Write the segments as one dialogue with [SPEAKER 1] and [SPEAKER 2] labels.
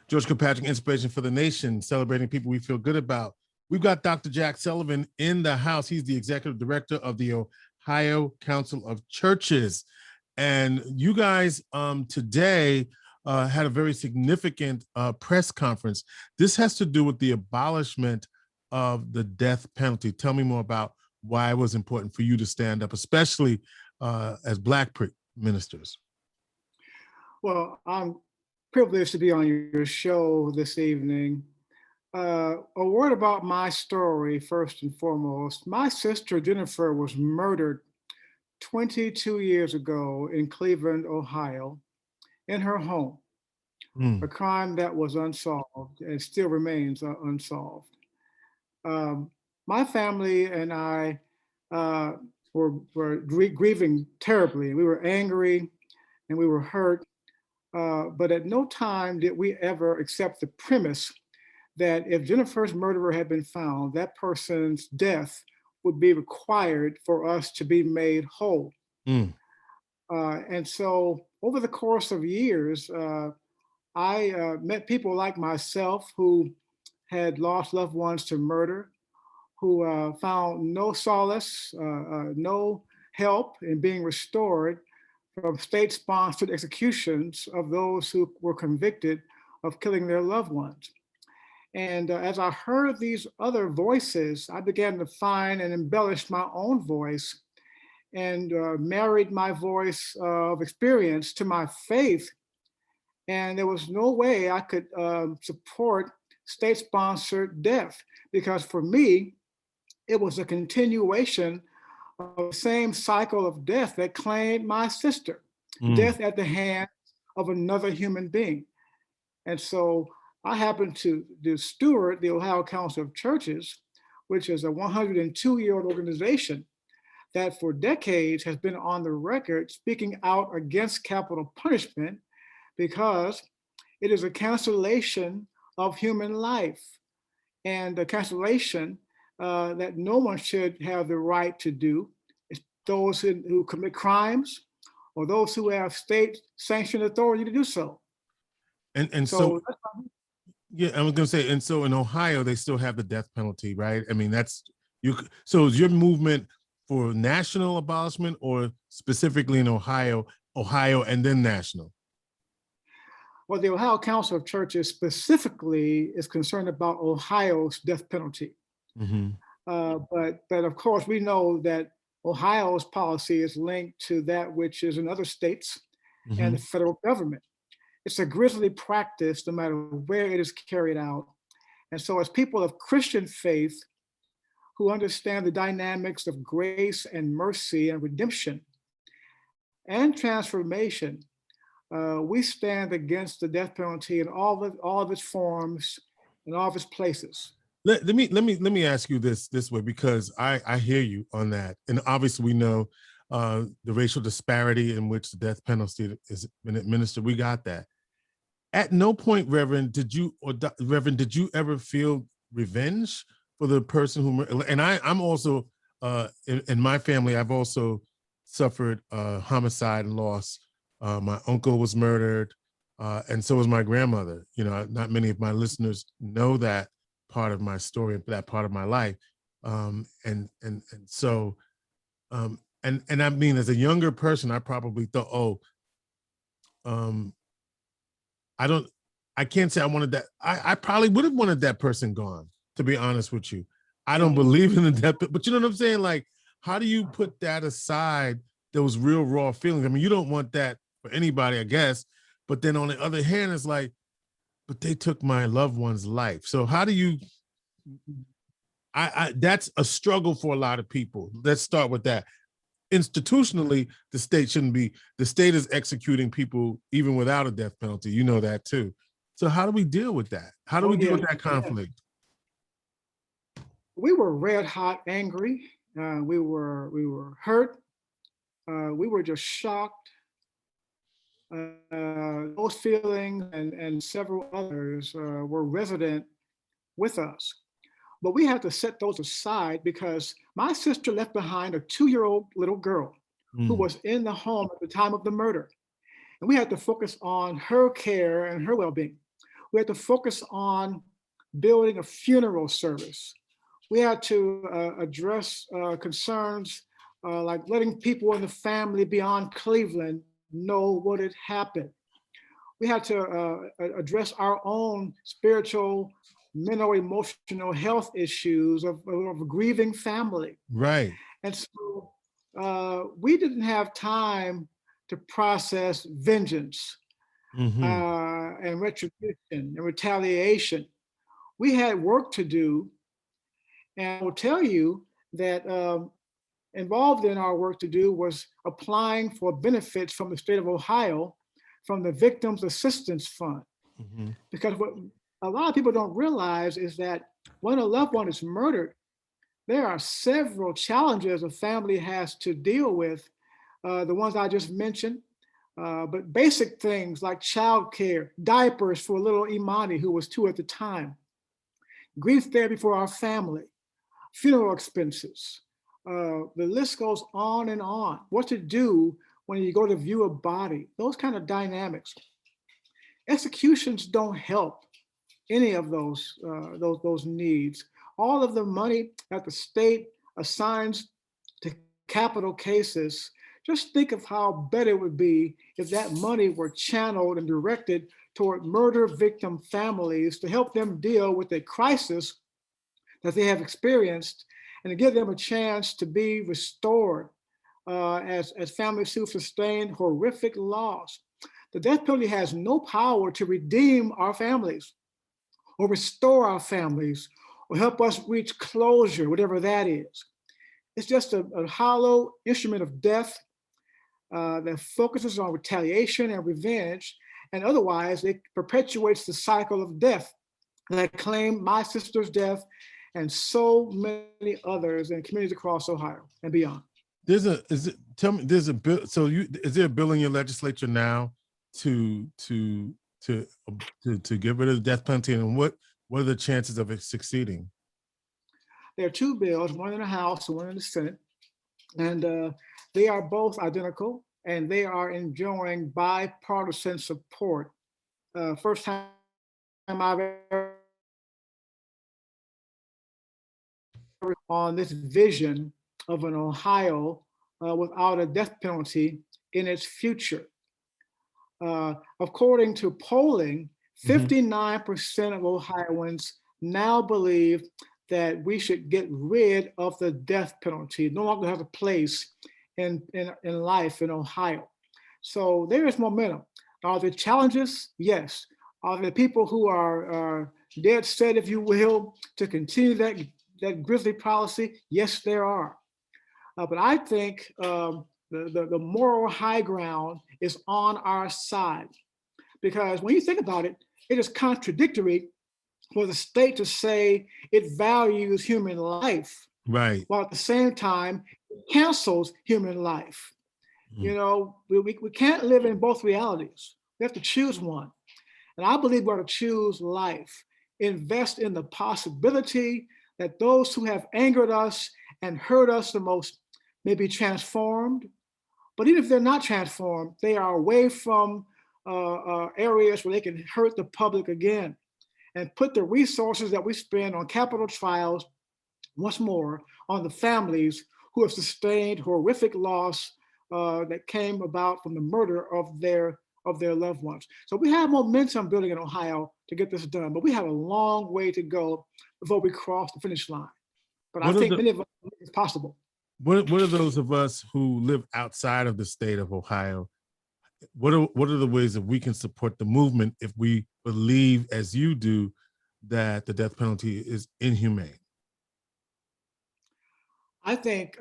[SPEAKER 1] George Kilpatrick, Inspiration for the Nation, celebrating people we feel good about. We've got Dr. Jack Sullivan in the house. He's the executive director of the Ohio Council of Churches. And you guys today had a very significant press conference. This has to do with the abolishment of the death penalty. Tell me more about why it was important for you to stand up, especially as Black ministers.
[SPEAKER 2] Well, I'm privileged to be on your show this evening. A word about my story, first and foremost. My sister Jennifer was murdered 22 years ago in Cleveland, Ohio, in her home, a crime that was unsolved and still remains unsolved. My family and I were grieving terribly. We were angry and we were hurt, but at no time did we ever accept the premise that if Jennifer's murderer had been found, that person's death would be required for us to be made whole. And so over the course of years, I met people like myself who had lost loved ones to murder, who found no solace, no help in being restored from state-sponsored executions of those who were convicted of killing their loved ones. And as I heard these other voices, I began to find and embellish my own voice and married my voice of experience to my faith. And there was no way I could support state-sponsored death, because for me, it was a continuation of the same cycle of death that claimed my sister, death at the hands of another human being. And so I happen to steward the Ohio Council of Churches, which is a 102-year-old organization that for decades has been on the record speaking out against capital punishment because it is a cancellation of human life, and a cancellation that no one should have the right to do. It's those who commit crimes or those who have state-sanctioned authority to do so.
[SPEAKER 1] And so yeah, I was going to say, and so in Ohio, they still have the death penalty, right? I mean, that's you. So is your movement for national abolishment or specifically in Ohio, and then national?
[SPEAKER 2] Well, the Ohio Council of Churches specifically is concerned about Ohio's death penalty. But of course, we know that Ohio's policy is linked to that which is in other states and the federal government. It's a grisly practice no matter where it is carried out. And so as people of Christian faith who understand the dynamics of grace and mercy and redemption and transformation, we stand against the death penalty in all of its forms and all of its places.
[SPEAKER 1] Let me ask you this way, because I hear you on that, and obviously we know the racial disparity in which the death penalty is been administered. We got that. At no point, Reverend, did you ever feel revenge for the person who? And I'm also in my family, I've also suffered homicide and loss. My uncle was murdered, and so was my grandmother. You know, not many of my listeners know that part of my story, that part of my life. And I mean, as a younger person, I probably thought, I can't say I wanted that. I probably would have wanted that person gone, to be honest with you. I don't believe in the death, but you know what I'm saying? Like, how do you put that aside, those real raw feelings? I mean, you don't want that for anybody, I guess. But then on the other hand, it's like, but they took my loved one's life. So how do you, that's a struggle for a lot of people. Let's start with that. Institutionally, the state shouldn't be, the state is executing people even without a death penalty. You know that too. So how do we deal with that? How do we deal with that conflict?
[SPEAKER 2] We were red hot angry. We were hurt. We were just shocked. Those feelings and several others were resident with us. But we had to set those aside because my sister left behind a 2-year-old little girl who was in the home at the time of the murder. And we had to focus on her care and her well-being. we had to focus on building a funeral service. We had to address concerns like letting people in the family beyond Cleveland know what had happened. We had to address our own spiritual, mental, emotional health issues of a grieving family.
[SPEAKER 1] Right.
[SPEAKER 2] And so we didn't have time to process vengeance
[SPEAKER 1] Hmm.
[SPEAKER 2] and retribution and retaliation. We had work to do. And I will tell you that involved in our work to do was applying for benefits from the state of Ohio from the Victims Assistance Fund.
[SPEAKER 1] Hmm.
[SPEAKER 2] Because what a lot of people don't realize is that when a loved one is murdered, there are several challenges a family has to deal with, the ones I just mentioned, but basic things like childcare, diapers for little Imani, who was 2 at the time, grief therapy for our family, funeral expenses. The list goes on and on. What to do when you go to view a body, those kind of dynamics. Executions don't help any of those needs. All of the money that the state assigns to capital cases, just think of how better it would be if that money were channeled and directed toward murder victim families to help them deal with a crisis that they have experienced and to give them a chance to be restored as families who sustain horrific loss. The death penalty has no power to redeem our families or restore our families or help us reach closure, whatever that is. It's just a hollow instrument of death that focuses on retaliation and revenge, and otherwise it perpetuates the cycle of death that claimed my sister's death and so many others in communities across Ohio and beyond.
[SPEAKER 1] There's a is it tell me there's a bill. So you is there a bill in your legislature now to get rid of the death penalty, and what are the chances of it succeeding?
[SPEAKER 2] There are 2 bills, one in the House and one in the Senate, and they are both identical and they are enjoying bipartisan support. First time I've ever on this vision of an Ohio without a death penalty in its future. According to polling, 59% of Ohioans now believe that we should get rid of the death penalty. It no longer has a place in life in Ohio. So there is momentum. Are there challenges? Yes. Are there people who are dead set, if you will, to continue that grisly policy? Yes, there are. But I think the moral high ground is on our side. Because when you think about it, it is contradictory for the state to say it values human life,
[SPEAKER 1] Right.
[SPEAKER 2] while at the same time it cancels human life. You know, we can't live in both realities. We have to choose one. And I believe we ought to choose life, invest in the possibility that those who have angered us and hurt us the most may be transformed. But even if they're not transformed, they are away from areas where they can hurt the public again, and put the resources that we spend on capital trials, once more, on the families who have sustained horrific loss that came about from the murder of their loved ones. So we have momentum building in Ohio to get this done, but we have a long way to go before we cross the finish line. But I think many of us think it's possible.
[SPEAKER 1] What are those of us who live outside of the state of Ohio? What are the ways that we can support the movement if we believe, as you do, that the death penalty is inhumane?
[SPEAKER 2] I think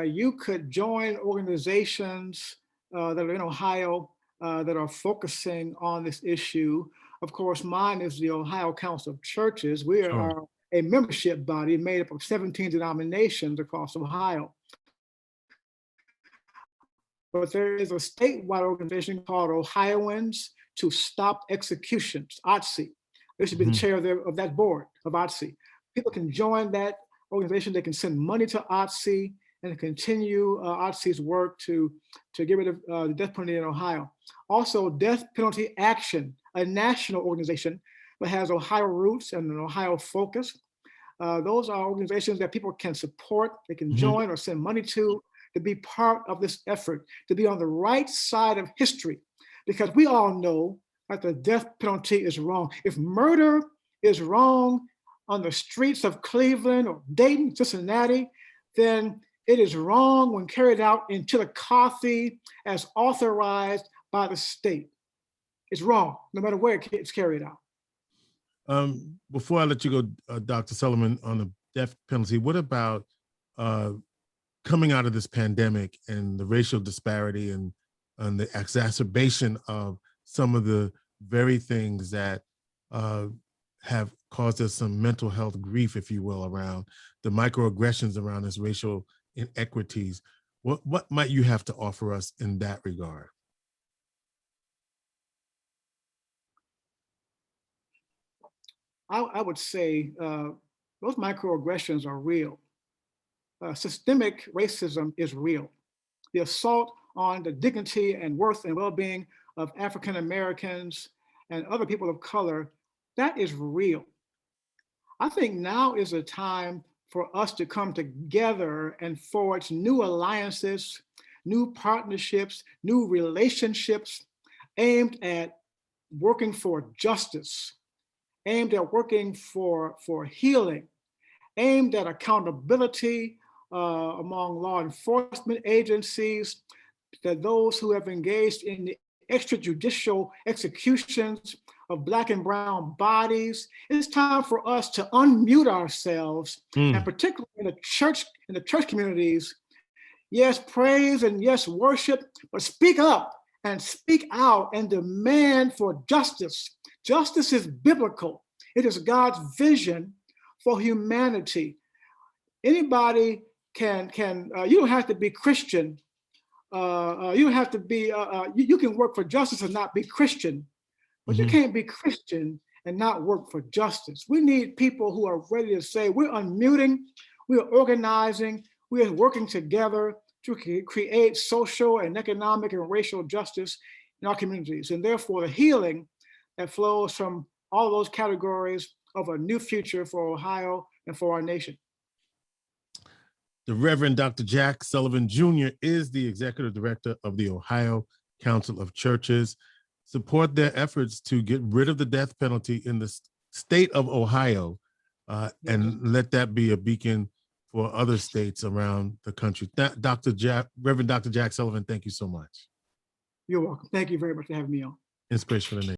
[SPEAKER 2] you could join organizations that are in Ohio that are focusing on this issue. Of course, mine is the Ohio Council of Churches. We are a membership body made up of 17 denominations across Ohio. But there is a statewide organization called Ohioans to Stop Executions, OTSE. They should be the chair of that board of OTSE. People can join that organization. They can send money to OTSE and continue OTSE's work to get rid of the death penalty in Ohio. Also, death penalty action a national organization that has Ohio roots and an Ohio focus. Those are organizations that people can support, they can join or send money to be part of this effort, to be on the right side of history. Because we all know that the death penalty is wrong. If murder is wrong on the streets of Cleveland or Dayton, Cincinnati, then it is wrong when carried out in Chillicothe as authorized by the state. It's wrong, no matter where it's carried out.
[SPEAKER 1] Before I let you go, Dr. Sullivan, on the death penalty, what about coming out of this pandemic and the racial disparity and the exacerbation of some of the very things that have caused us some mental health grief, if you will, around the microaggressions around this racial inequities? What might you have to offer us in that regard?
[SPEAKER 2] I would say those microaggressions are real. Systemic racism is real. The assault on the dignity and worth and well-being of African Americans and other people of color, that is real. I think now is a time for us to come together and forge new alliances, new partnerships, new relationships aimed at working for justice, aimed at working for healing, aimed at accountability among law enforcement agencies, that those who have engaged in the extrajudicial executions of Black and brown bodies. It's time for us to unmute ourselves, and particularly in the church communities, yes, praise and yes, worship, but speak up and speak out and demand for justice. Justice is biblical. It is God's vision for humanity. Anybody can you don't have to be Christian. You don't have to be, you can work for justice and not be Christian, but you can't be Christian and not work for justice. We need people who are ready to say, we're unmuting, we are organizing, we are working together to create social and economic and racial justice in our communities. And therefore the healing that flows from all those categories of a new future for Ohio and for our nation.
[SPEAKER 1] The Reverend Dr. Jack Sullivan Jr. is the executive director of the Ohio Council of Churches. Support their efforts to get rid of the death penalty in the state of Ohio, and let that be a beacon for other states around the country. Reverend Dr. Jack Sullivan, thank you so much.
[SPEAKER 2] You're welcome. Thank you very much for having me on.
[SPEAKER 1] Inspiration for the nation.